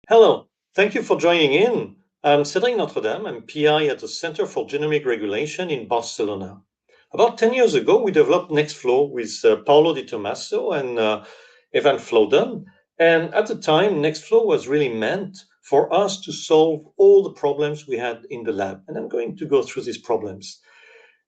Hello, thank you for joining in. I'm Cedric Notredame. I'm PI at the Center for Genomic Regulation in Barcelona. About 10 years ago, we developed Nextflow with Paolo Di Tommaso and Evan Floden. And at the time, Nextflow was really meant for us to solve all the problems we had in the lab. And I'm going to go through these problems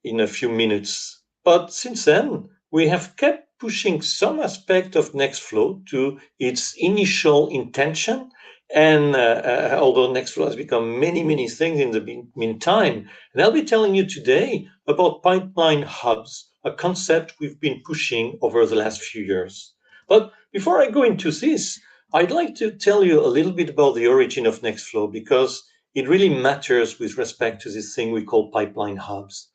in a few minutes. But since then, we have kept pushing some aspect of Nextflow to its initial intention. And although Nextflow has become many, many things in the meantime, and I'll be telling you today about pipeline hubs, a concept we've been pushing over the last few years. But before I go into this, I'd like to tell you a little bit about the origin of Nextflow because it really matters with respect to this thing we call pipeline hubs.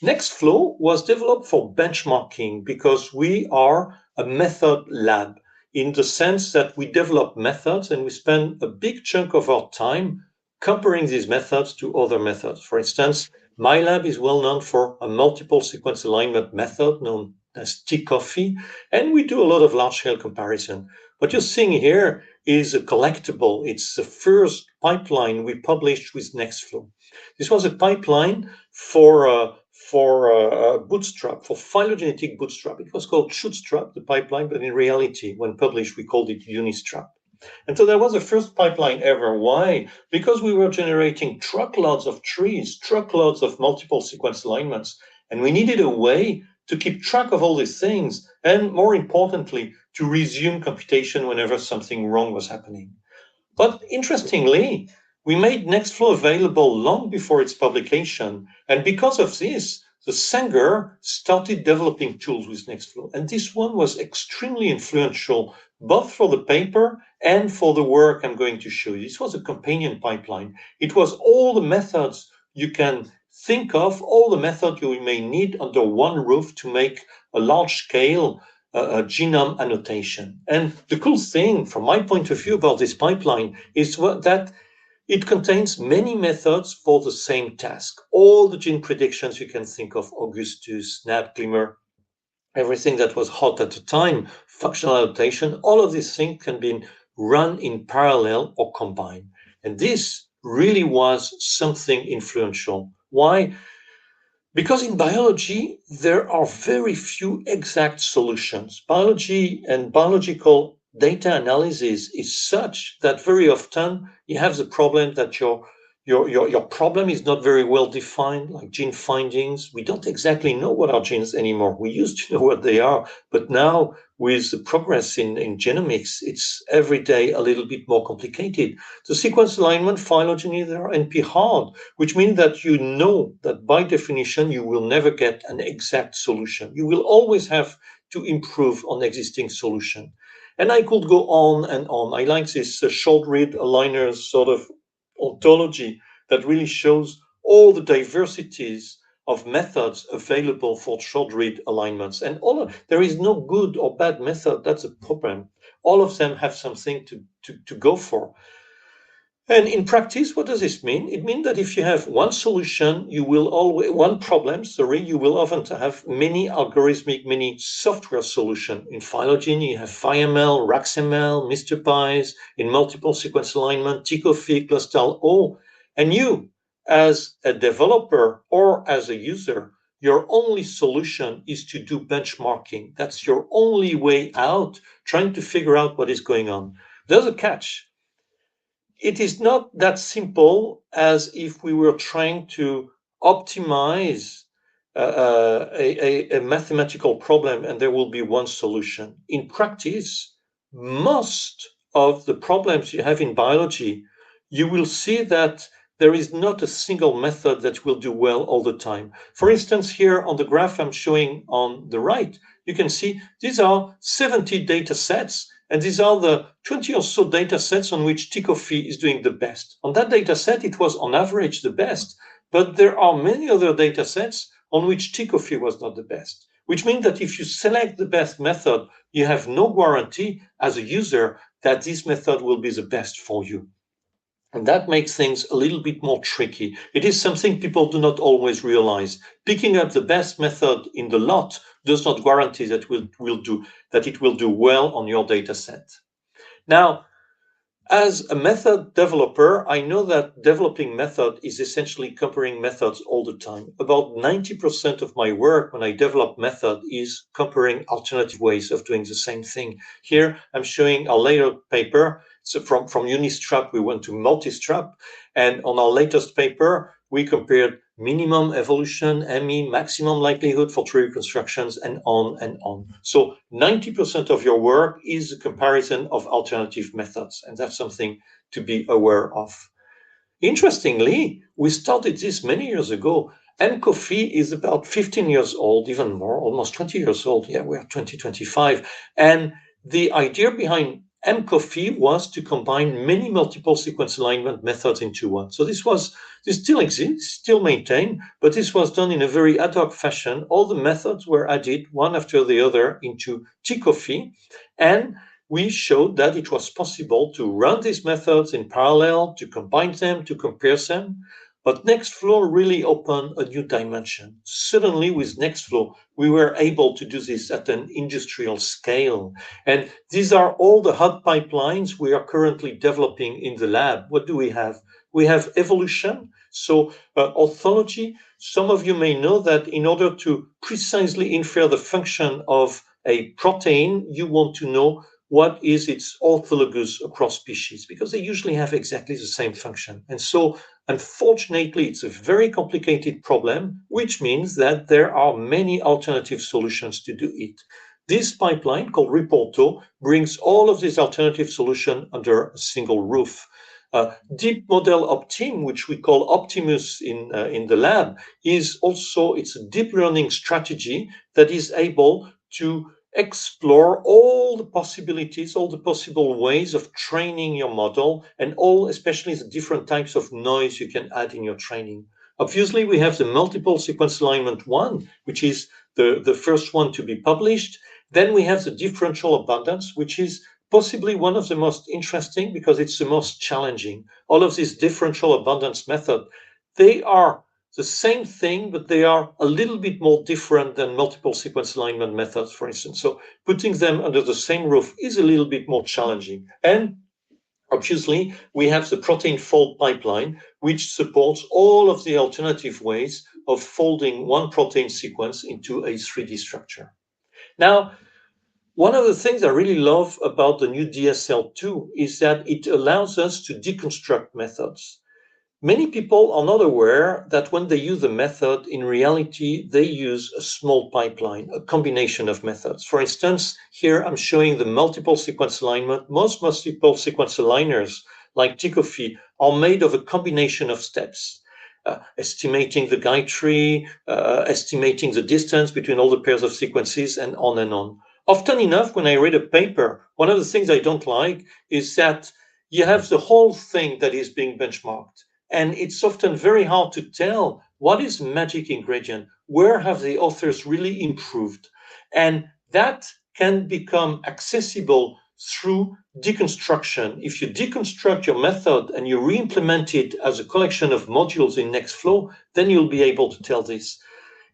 Nextflow was developed for benchmarking because we are a method lab in the sense that we develop methods and we spend a big chunk of our time comparing these methods to other methods. For instance, my lab is well known for a multiple sequence alignment method known as TCOFFEE, and we do a lot of large-scale comparison. What you're seeing here is a collectible. It's the first pipeline we published with Nextflow. This was a pipeline for Bootstrap, for phylogenetic Bootstrap. It was called Shootstrap, the pipeline, but in reality, when published, we called it Unistrap. And so that was the first pipeline ever. Why? Because we were generating truckloads of trees, truckloads of multiple sequence alignments, and we needed a way to keep track of all these things, and more importantly, to resume computation whenever something wrong was happening. But interestingly, we made Nextflow available long before its publication. And because of this, the Sanger started developing tools with Nextflow. And this one was extremely influential, both for the paper and for the work I'm going to show you. This was a companion pipeline. It was all the methods you can think of, all the methods you may need under one roof to make a large scale genome annotation. And the cool thing, from my point of view, about this pipeline is that it contains many methods for the same task. All the gene predictions you can think of, Augustus, SNAP, Glimmer, everything that was hot at the time, functional adaptation, all of these things can be run in parallel or combined. And this really was something influential. Why? Because in biology, there are very few exact solutions. Biology and biological data analysis is such that very often you have the problem that your problem is not very well defined, like gene findings. We don't exactly know what are genes anymore. We used to know what they are, but now with the progress in genomics, it's every day a little bit more complicated. The sequence alignment, phylogeny, they are NP hard, which means that you know that by definition, you will never get an exact solution. You will always have to improve on existing solution. And I could go on and on. I like this short read aligners sort of ontology that really shows all the diversities of methods available for short read alignments. And there is no good or bad method. That's a problem. All of them have something to go for. And in practice, what does this mean? It means that if you have one solution, you will always, one problem, sorry, you will often have many algorithmic, many software solutions. In phylogeny, you have PhyML, RaxML, Mr. Pies, in multiple sequence alignment, TCOFFEE, Clustal-O. And you, as a developer or as a user, your only solution is to do benchmarking. That's your only way out, trying to figure out what is going on. There's a catch. It is not that simple as if we were trying to optimize a mathematical problem and there will be one solution. In practice, most of the problems you have in biology, you will see that there is not a single method that will do well all the time. For instance, here on the graph I'm showing on the right, you can see these are 70 data sets. And these are the 20 or so data sets on which TCOFFEE is doing the best. On that data set, it was on average the best, but there are many other data sets on which TCOFFEE was not the best, which means that if you select the best method, you have no guarantee as a user that this method will be the best for you. And that makes things a little bit more tricky. It is something people do not always realize. Picking up the best method in the lot does not guarantee that it will do well on your data set. Now, As a method developer, I know that developing method is essentially comparing methods all the time. About 90% of my work when I develop method is comparing alternative ways of doing the same thing. Here, I'm showing a later paper. So from unistrap, we went to multistrap. And on our latest paper, we compared minimum evolution, ME, maximum likelihood for tree reconstructions, and on and on. So 90% of your work is a comparison of alternative methods, and that's something to be aware of. Interestingly, we started this many years ago. mCoffee is about 15 years old, even more, almost 20 years old. Yeah, we're 2025. And the idea behind mCoffee was to combine many multiple sequence alignment methods into one. So this still exists, still maintained, but this was done in a very ad hoc fashion. All the methods were added one after the other into tCoffee, and we showed that it was possible to run these methods in parallel, to combine them, to compare them. But Nextflow really opened a new dimension. Suddenly, with Nextflow, we were able to do this at an industrial scale. And these are all the hub pipelines we are currently developing in the lab. What do we have? We have evolution, so orthology. Some of you may know that in order to precisely infer the function of a protein, you want to know what is its orthologous across species, because they usually have exactly the same function. And so, unfortunately, it's a very complicated problem, which means that there are many alternative solutions to do it. This pipeline called Reproducible brings all of these alternative solutions under a single roof. Deep Model Optim, which we call Optimus in the lab, it's a deep learning strategy that is able to explore all the possibilities, all the possible ways of training your model, and especially the different types of noise you can add in your training. Obviously, we have the multiple sequence alignment one, which is the first one to be published. Then we have the differential abundance, which is possibly one of the most interesting because it's the most challenging. All of these differential abundance method, they are the same thing, but they are a little bit more different than multiple sequence alignment methods, for instance. So putting them under the same roof is a little bit more challenging. And obviously, we have the protein fold pipeline, which supports all of the alternative ways of folding one protein sequence into a 3D structure. Now, one of the things I really love about the new DSL2 is that it allows us to deconstruct methods. Many people are not aware that when they use a method, in reality, they use a small pipeline, a combination of methods. For instance, here I'm showing the multiple sequence alignment. Most multiple sequence aligners, like tCoffee, are made of a combination of steps. Estimating the guide tree, estimating the distance between all the pairs of sequences, and on and on. Often enough, when I read a paper, one of the things I don't like is that you have the whole thing that is being benchmarked. And it's often very hard to tell what is the magic ingredient, where have the authors really improved. And that can become accessible through deconstruction. If you deconstruct your method and you re-implement it as a collection of modules in Nextflow, then you'll be able to tell this.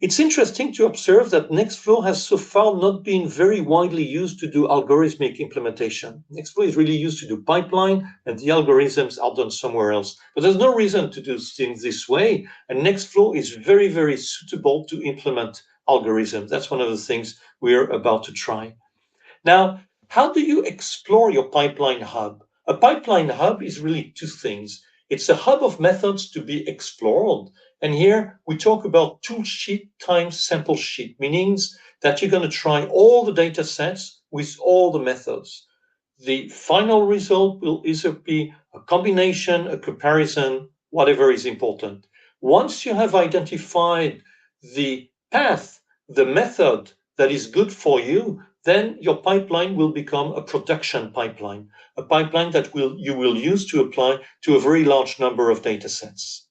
It's interesting to observe that Nextflow has so far not been very widely used to do algorithmic implementation. Nextflow is really used to do pipeline, and the algorithms are done somewhere else. But there's no reason to do things this way, and Nextflow is very, very suitable to implement algorithms. That's one of the things we're about to try. Now, how do you explore your pipeline hub? A pipeline hub is really two things. It's a hub of methods to be explored. And here we talk about tool sheet times sample sheet, meaning that you're going to try all the data sets with all the methods. The final result will either be a combination, a comparison, whatever is important. Once you have identified the path, the method that is good for you, then your pipeline will become a production pipeline, a pipeline that you will use to apply to a very large number of data sets.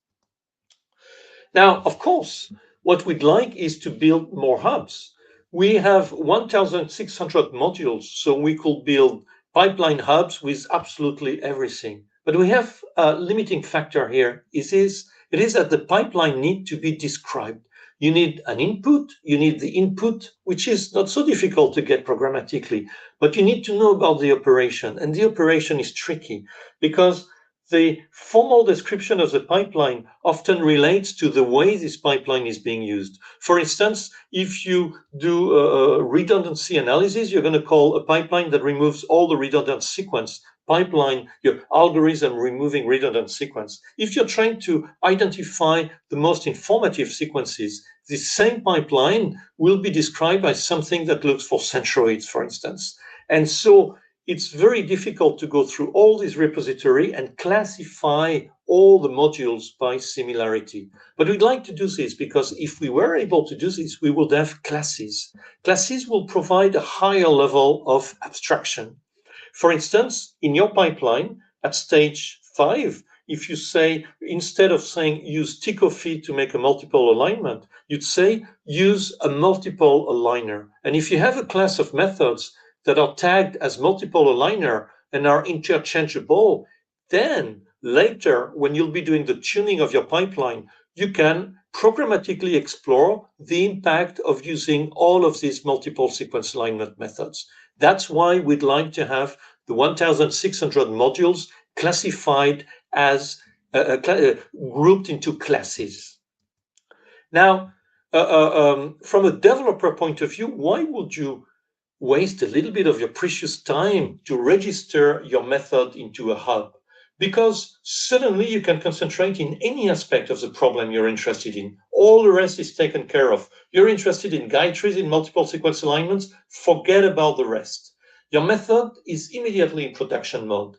Now, of course, what we'd like is to build more hubs. We have 1,600 modules, so we could build pipeline hubs with absolutely everything. But we have a limiting factor here. It is that the pipeline need to be described. You need an input, you need the input, which is not so difficult to get programmatically, but you need to know about the operation. And the operation is tricky because the formal description of the pipeline often relates to the way this pipeline is being used. For instance, if you do a redundancy analysis, you're going to call a pipeline that removes all the redundant sequence pipeline, your algorithm removing redundant sequence. If you're trying to identify the most informative sequences, the same pipeline will be described as something that looks for centroids, for instance. And so it's very difficult to go through all this repository and classify all the modules by similarity. But we'd like to do this because if we were able to do this, we would have classes. Classes will provide a higher level of abstraction. For instance, in your pipeline at stage 5, if you say, instead of saying use TICOFI to make a multiple alignment, you'd say use a multiple aligner. And if you have a class of methods that are tagged as multiple aligner and are interchangeable, then later, when you'll be doing the tuning of your pipeline, you can programmatically explore the impact of using all of these multiple sequence alignment methods. That's why we'd like to have the 1,600 modules classified as grouped into classes. Now, from a developer point of view, why would you waste a little bit of your precious time to register your method into a hub? Because suddenly you can concentrate in any aspect of the problem you're interested in. All the rest is taken care of. You're interested in guide trees in multiple sequence alignments, forget about the rest. Your method is immediately in production mode.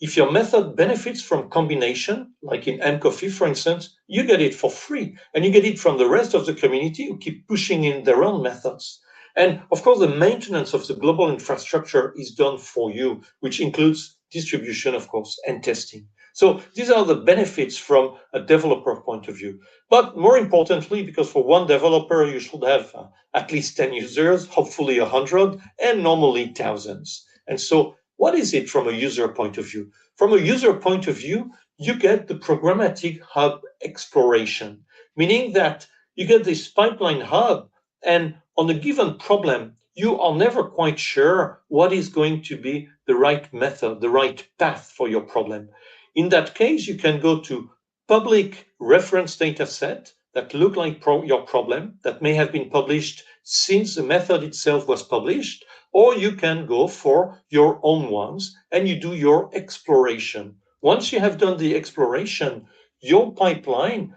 If your method benefits from combination, like in mCoffee, for instance, you get it for free, and you get it from the rest of the community who keep pushing in their own methods. And of course, the maintenance of the global infrastructure is done for you, which includes distribution, of course, and testing. So these are the benefits from a developer point of view. But more importantly, because for one developer, you should have at least 10 users, hopefully 100, and normally thousands. And so what is it from a user point of view? From a user point of view, you get the programmatic hub exploration, meaning that you get this pipeline hub, and on a given problem, you are never quite sure what is going to be the right method, the right path for your problem. In that case, you can go to public reference data set that look like your problem, that may have been published since the method itself was published, or you can go for your own ones and you do your exploration. Once you have done the exploration, your pipeline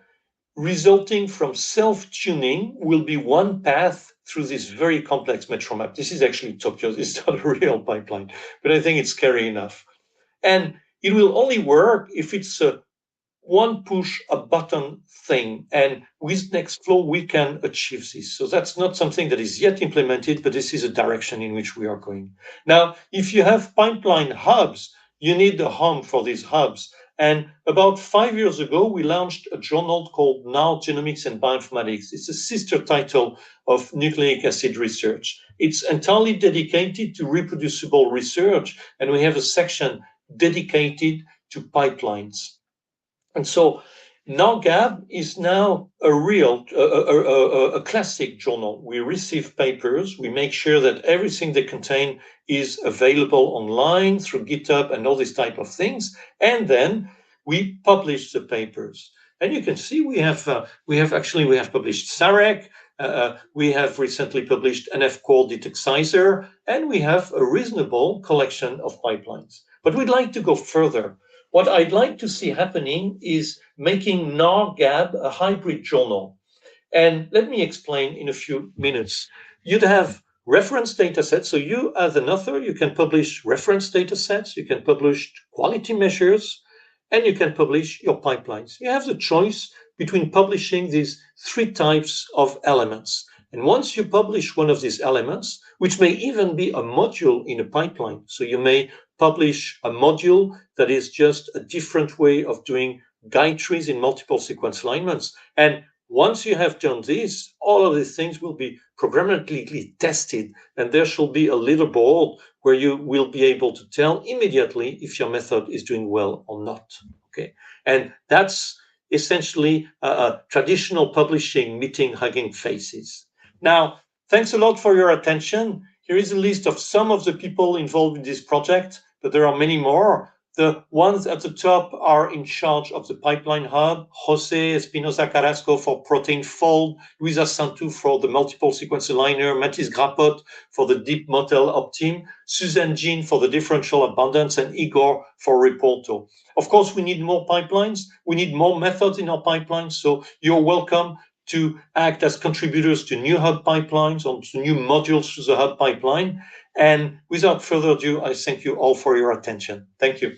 resulting from self-tuning will be one path through this very complex metro map. This is actually Tokyo. It's not a real pipeline, but I think it's scary enough. And it will only work if it's a one push a button thing. And with Nextflow, we can achieve this. So that's not something that is yet implemented, but this is a direction in which we are going. Now, if you have pipeline hubs, you need the home for these hubs. And about 5 years ago, we launched a journal called Now Genomics and Bioinformatics. It's a sister title of nucleic acid research. It's entirely dedicated to reproducible research, and we have a section dedicated to pipelines. And so NARGAB is now a real, a classic journal. We receive papers, we make sure that everything they contain is available online through GitHub and all these type of things, and then we publish the papers. And you can see we have published SAREC, we have recently published NF Core Detectizer, and we have a reasonable collection of pipelines. But we'd like to go further. What I'd like to see happening is making NARGAB a hybrid journal. And let me explain in a few minutes. You'd have reference data sets. So you, as an author, you can publish reference data sets, you can publish quality measures, and you can publish your pipelines. You have the choice between publishing these three types of elements. And once you publish one of these elements, which may even be a module in a pipeline, so you may publish a module that is just a different way of doing guide trees in multiple sequence alignments. And once you have done this, all of these things will be programmatically tested, and there shall be a leaderboard where you will be able to tell immediately if your method is doing well or not. Okay, and that's essentially traditional publishing meeting hugging faces. Now, thanks a lot for your attention. Here is a list of some of the people involved in this project, but there are many more. The ones at the top are in charge of the pipeline hub: Jose Espinosa Carasco for protein fold, Luisa Santus for the multiple sequence aligner, Mathis Grappot for the deep model optim, Suzanne Jean for the differential abundance, and Igor for Reporto. Of course, we need more pipelines. We need more methods in our pipelines. So you're welcome to act as contributors to new hub pipelines or to new modules to the hub pipeline. And without further ado, I thank you all for your attention. Thank you.